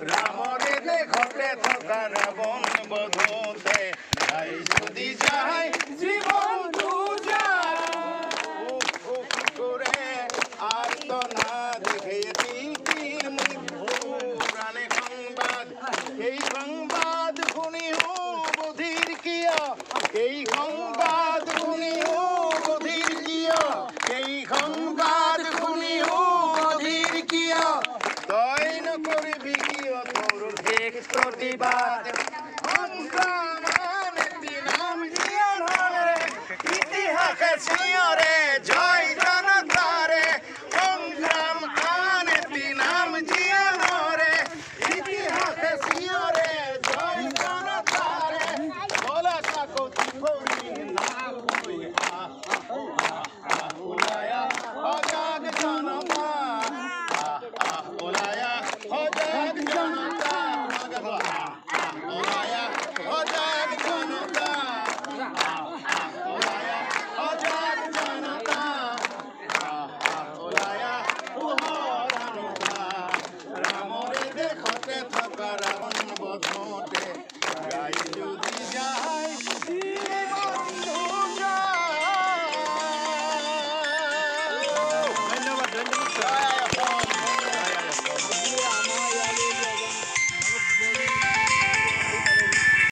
রামরে দেখতে থকা রাবণ বধতে যাই যদি যাই জীবন করে আর তো না দেখে তীর মৃত্যু প্রাণে সংবাদ এই সংবাদ শুনিও বধির কিয় এই সংবাদ শুনিও বধির কিয় এই সংবাদ শুনিও বধির কিয় তই নকৰিবি কিয় তোৰ শেষ প্ৰতিবাদ সংগ্ৰাম নাম জীয়নৰে ইতিহাসে চিঞৰে জয় জনতাৰে সংগ্ৰাম আন এটি নাম জীয়নৰে ইতিহাসে চিঞৰে জয় জনতাৰে বলা কাকতি কৰি নাম ওলায়া সজাগ জনতা ওলায়া সজাগ জনতা ওলায়া সজাগ জনতা ওলায়া সজাগ জনতা ওলায়া পোহৰ আনতা ৰামৰে দেশতে থকা ৰাৱণ